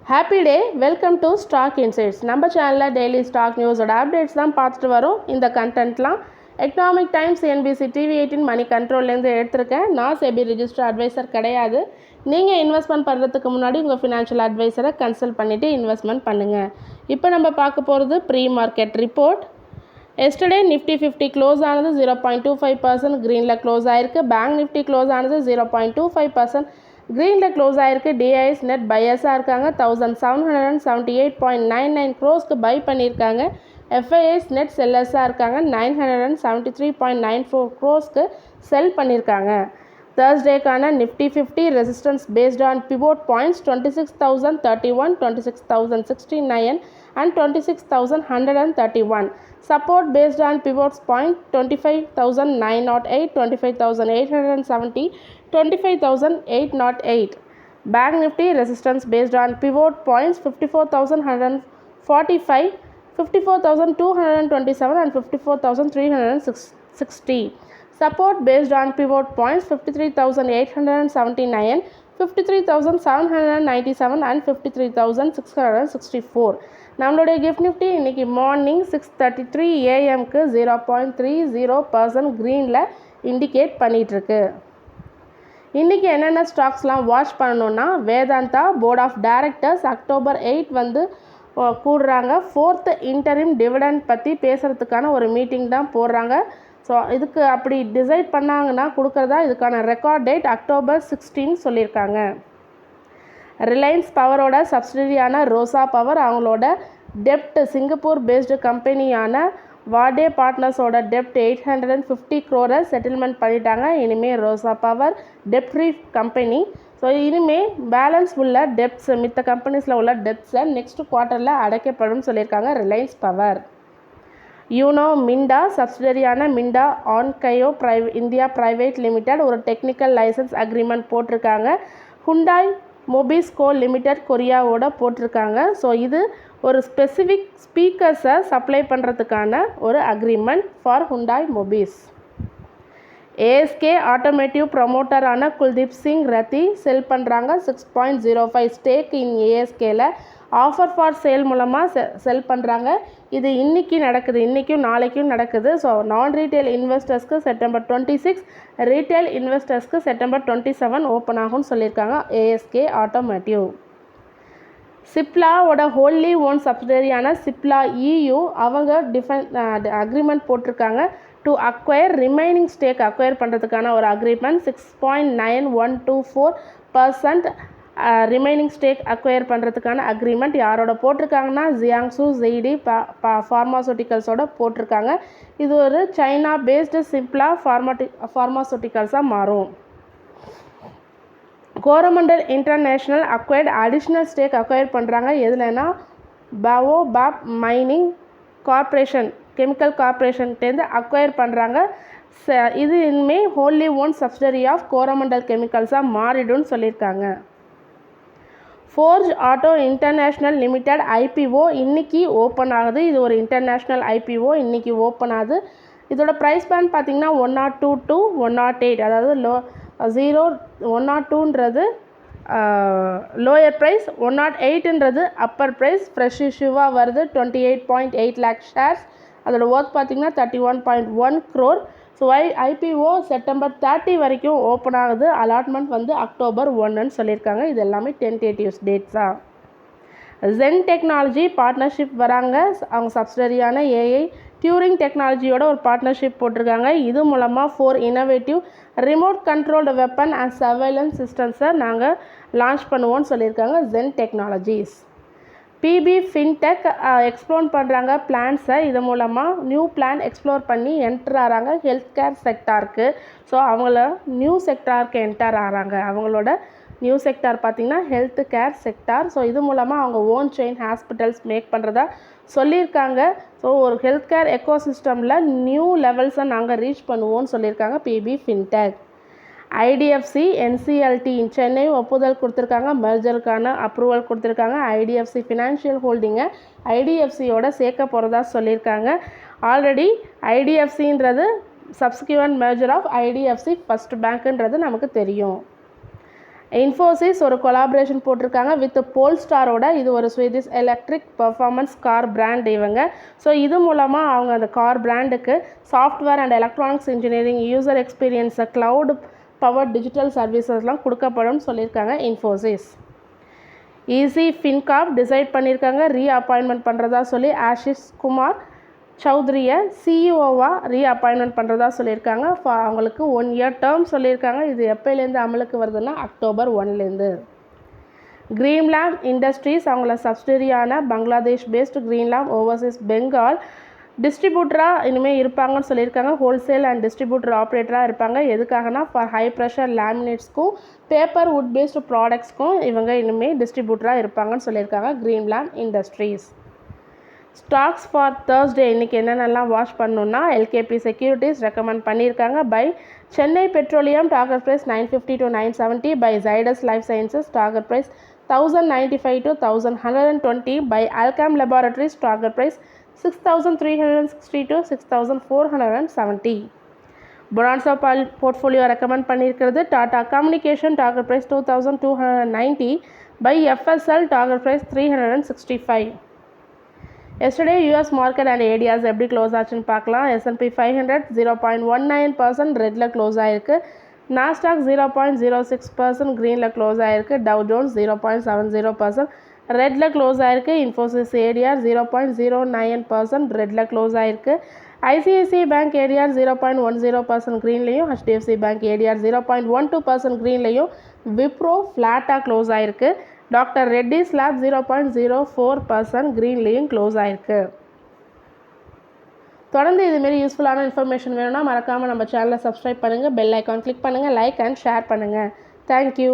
Happy day, welcome to stock insights. நம்ம சேனலில் daily stock நியூஸோட updates தான் பார்த்துட்டு வரோம். இந்த கண்டென்ட்லாம் எக்கனாமிக் டைம்ஸ், NBC, TV18 மணி கண்ட்ரோல்லேருந்து எடுத்திருக்கேன். நான் செபி ரிஜிஸ்டர் அட்வைசர் கிடையாது. நீங்கள் இன்வெஸ்ட்மெண்ட் பண்ணுறதுக்கு முன்னாடி உங்கள் ஃபினான்ஷியல் அட்வைசரை கன்சல்ட் பண்ணிவிட்டு இன்வெஸ்ட்மெண்ட் பண்ணுங்கள். இப்போ நம்ம பார்க்க போகிறது pre market report. Yesterday Nifty 50 close ஆனது 0.25% க்ரீனில் க்ளோஸ் ஆயிருக்கு. பேங்க் நிஃப்டி க்ளோஸ் ஆனது 0.25% க்ரீனில் க்ளோஸ் ஆயிருக்கு. டிஐஎஸ் நெட் பையர்ஸாக இருக்காங்க. 1778.99 க்ரோஸ்க்கு பை பண்ணியிருக்காங்க. FIIs நெட் செல்லர்ஸாக இருக்காங்க. 973.94 க்ரோஸ்க்கு செல் பண்ணியிருக்காங்க. தேர்ஸ்டேக்கான Nifty 50 resistance based on pivot points 26,031, 26,069 and 26,131. Support based on pivots point 25,908, 25,870, 25,808. Bank Nifty resistance based on pivot points 54,145, 54,227 and 54,360. Support based on pivot points 53,879, 53,797 and 53,664. நம்மளுடைய கிஃப்ட் நிஃப்டி இன்றைக்கி morning 6:33 AM-க்கு 0.30% க்ரீனில் indicate பண்ணிகிட்ருக்கு. இன்றைக்கி என்னென்ன ஸ்டாக்ஸ்லாம் வாட்ச் பண்ணணுன்னா, Vedanta board of directors October 8 கூடுறாங்க. 4th இன்டரிம் டிவிடெண்ட் பற்றி பேசுகிறதுக்கான ஒரு மீட்டிங் தான் போடுறாங்க. ஸோ இதுக்கு அப்படி டிசைட் பண்ணாங்கன்னா கொடுக்குறதா. இதுக்கான ரெக்கார்ட் டேட் October 16 சொல்லியிருக்காங்க. ரிலையன்ஸ் பவரோட சப்சிடரியான ரோசா பவர் அவங்களோட டெப்ட் சிங்கப்பூர் பேஸ்டு கம்பெனியான வாடே பார்ட்னர்ஸோட டெப்ட் 850 crore செட்டில்மெண்ட் பண்ணிட்டாங்க. இனிமேல் ரோசா பவர் டெப்ட் ஃப்ரீ கம்பெனி. ஸோ இனிமேல் பேலன்ஸ் உள்ள டெப்ட்ஸ் மித்த கம்பெனிஸில் உள்ள டெப்ட்ஸை நெக்ஸ்ட் குவார்ட்டரில் அடைக்கப்படும் சொல்லியிருக்காங்க ரிலையன்ஸ் பவர். யூனோ மிண்டா சப்சிடரியான Minda Onkyo India private limited ஒரு டெக்னிக்கல் லைசன்ஸ் அக்ரிமெண்ட் போட்டிருக்காங்க. ஹுண்டாய் மொபிஸ்கோ லிமிடெட் கொரியாவோட போட்டிருக்காங்க. ஸோ இது ஒரு ஸ்பெசிஃபிக் ஸ்பீக்கர்ஸை சப்ளை பண்ணுறதுக்கான ஒரு agreement for Hyundai Mobis. ASK automotive ப்ரமோட்டரான குல்தீப் சிங் ரத்தி செல் பண்ணுறாங்க. 6.05 ஸ்டேக் இன் ஏஎஸ்கேல ஆஃபர் ஃபார் சேல் மூலமாக செல் பண்ணுறாங்க. இது இன்றைக்கி நடக்குது, இன்றைக்கும் நாளைக்கும் நடக்குது. ஸோ நான் ரீட்டைல் இன்வெஸ்டர்ஸ்க்கு September 26, ரீட்டைல் இன்வெஸ்டர்ஸ்க்கு September 27 ஓப்பன் ஆகும்னு சொல்லியிருக்காங்க ஏஎஸ்கே ஆட்டோமேட்டிவ். சிப்லாவோட ஹோல்லி ஓன் சப்சிடரியான சிப்லா EU அவங்க அக்ரிமெண்ட் போட்டிருக்காங்க. To acquire remaining stake acquire பண்ணுறதுக்கான ஒரு அக்ரிமெண்ட் 6.9124% ரிமைனிங் ஸ்டேக் அக்வயர் பண்ணுறதுக்கான அக்ரிமெண்ட் யாரோட போட்டிருக்காங்கன்னா ஜியாங்சு ஜெய்டி ஃபார்மாசூட்டிக்கல்ஸோட போட்டிருக்காங்க. இது ஒரு சைனா பேஸ்டு சிப்லா ஃபார்மாசூட்டிக்கல்ஸாக மாறும். Coromandel international acquired additional stake acquire பண்ணுறாங்க. எதுலன்னா பாப் மைனிங் கார்ப்பரேஷன் கெமிக்கல் கார்ப்பரேஷன்கிட்டேருந்து அக்வயர் பண்ணுறாங்க. இது இனிமேல் wholly owned subsidiary of Coromandel கெமிக்கல்ஸாக மாறிடும்னு சொல்லியிருக்காங்க. Forge auto international limited IPO இன்றைக்கி ஓப்பன் ஆகுது. இது ஒரு இன்டர்நேஷ்னல் IPO இன்றைக்கி ஓப்பன் ஆகுது. இதோட ப்ரைஸ் பேண்ட் பார்த்திங்கன்னா 102 to 108, அதாவது 102ன்றது லோயர் ப்ரைஸ், 108ன்றது அப்பர் ப்ரைஸ். ஃப்ரெஷ் இஷ்யூவாக வருது. 28.8 lakh ஷேர்ஸ். அதோட ஒர்த் பார்த்திங்கன்னா 31.1 crore. ஸோ IPO September 30 வரைக்கும் ஓப்பன் ஆகுது. அலாட்மெண்ட் October 1ன்னு சொல்லியிருக்காங்க. இது எல்லாமே டென்டேட்டிவ்ஸ் டேட்ஸாக. ஜென் டெக்னாலஜி பார்ட்னர்ஷிப் வராங்க. அவங்க சப்சிடரியான AI டியூரிங் டெக்னாலஜியோட ஒரு பார்ட்னர்ஷிப் போட்டிருக்காங்க. இது மூலமாக 4 innovative remote controlled weapon and surveillance சிஸ்டம்ஸை நாங்கள் லான்ச் பண்ணுவோன்னு சொல்லியிருக்காங்க Zen technologies. PB fintech explore பண்ணுறாங்க பிளான்ஸை. இது மூலமாக நியூ பிளான் எக்ஸ்ப்ளோர் பண்ணி என்டர் ஆகிறாங்க ஹெல்த் கேர் செக்டாருக்கு. ஸோ அவங்கள நியூ செக்டாருக்கு என்டர் ஆகிறாங்க. அவங்களோட நியூ செக்டார் பார்த்திங்கன்னா ஹெல்த் கேர் செக்டார். ஸோ இது மூலமாக அவங்க ஓன் செயின் ஹாஸ்பிட்டல்ஸ் மேக் பண்ணுறதா சொல்லியிருக்காங்க. ஸோ ஒரு ஹெல்த் கேர் எக்கோசிஸ்டமில் நியூ லெவல்ஸை நாங்கள் ரீச் பண்ணுவோன்னு சொல்லியிருக்காங்க PB fintech. IDFC NCLT Chennai ஒப்புதல் கொடுத்துருக்காங்க. மெர்ஜருக்கான அப்ரூவல் கொடுத்துருக்காங்க. IDFC ஃபினான்ஷியல் ஹோல்டிங்கை IDFCயோட சேர்க்க போகிறதா சொல்லியிருக்காங்க. ஆல்ரெடி IDFCன்றது subsequent merger of IDFC first பேங்க்குன்றது நமக்கு தெரியும். இன்ஃபோசிஸ் ஒரு கொலாபரேஷன் போட்டிருக்காங்க வித் போல்ஸ்டாரோட. இது ஒரு Swedish electric performance car brand இவங்க. ஸோ இது மூலமாக அவங்க அந்த கார் பிராண்டுக்கு software and electronics engineering, user எக்ஸ்பீரியன்ஸை, க்ளவுட் பவர் டிஜிட்டல் சர்வீசஸ்லாம் கொடுக்கப்படும் சொல்லியிருக்காங்க இன்ஃபோசிஸ். ஈஸி ஃபின்கார்ப் டிசைட் பண்ணியிருக்காங்க ரீஅப்பாயின்மெண்ட் பண்ணுறதா சொல்லி ஆஷிஷ் குமார் சௌத்ரியை சிஇஓவாக ரீஅப்பாயின்மெண்ட் பண்ணுறதா சொல்லியிருக்காங்க. அவங்களுக்கு 1 இயர் டேர்ம் சொல்லியிருக்காங்க. இது எப்போலேருந்து அமலுக்கு வருதுன்னா அக்டோபர் 1லேருந்து. கிரீன்லாம் இண்டஸ்ட்ரீஸ் அவங்கள சப்சிடரியான பங்களாதேஷ் பேஸ்ட் கிரீன்லாம் ஓவர்சீஸ் பெங்கால் டிஸ்ட்ரிபியூட்டராக இனிமேல் இருப்பாங்கன்னு சொல்லியிருக்காங்க. ஹோல்சேல் அண்ட் டிஸ்ட்ரிபியூட்டர் ஆப்ரேட்டராக இருப்பாங்க. எதுக்காகனா ஃபார் ஹை ப்ரெஷர் லேமினேட்ஸ்க்கும் பேப்பர் வுட் பேஸ்டு ப்ராடக்ட்ஸ்க்கும் இவங்க இனிமேல் டிஸ்ட்ரிபியூட்டராக இருப்பாங்கன்னு சொல்லியிருக்காங்க Greenlam industries. Stocks for Thursday இன்றைக்கி என்னென்னலாம் வாட்ச் பண்ணணுன்னா எல்கேபி செக்யூரிட்டிஸ் ரெக்கமெண்ட் பண்ணியிருக்காங்க. Buy Chennai petroleum target price 950 to 970. Buy Zydus life sciences target price 1095 to 1120. Buy Alkem laboratories target price 6360 to 6470. Bonanza portfolio recommend பண்ணியிருக்கிறது Tata communication target price 2290. Buy FSL target price 365. Yesterday US market and ADRs எப்படி close ஆச்சுன்னு பார்க்கலாம். S&P 500 0.19% ரெட்டில் close ஆகிருக்கு. Nasdaq 0.06% க்ரீனில் close ஆகிருக்கு. Tau Jones 0.70% ரெட்டில் close ஆகிருக்கு. இன்ஃபோசிஸ் ஏடிஆர் 0.09% ரெட்டில் க்ளோஸ் ஆகிருக்கு. ஐசிஐசிஐ பேங்க் ஏடிஆர் 0.10% க்ரீன்லேயும், HDFC பேங்க் ஏடிஆர் 0.12% க்ரீன்லேயும், விப்ரோ ஃப்ளாட்டாக க்ளோஸ் ஆகிருக்கு. டாக்டர் ரெட்டிஸ் லேப் 0.04% க்ரீன்லேயும் க்ளோஸ் ஆகிருக்கு. தொடர்ந்து இதுமாரி யூஸ்ஃபுல்லான இன்ஃபர்மேஷன் வேணும்னா மறக்காமல் நம்ம சேனலை சப்ஸ்கிரைப் பண்ணுங்கள், பெல் ஐக்கான் கிளிக் பண்ணுங்கள், லைக் அண்ட் ஷேர் பண்ணுங்கள். தேங்க்யூ.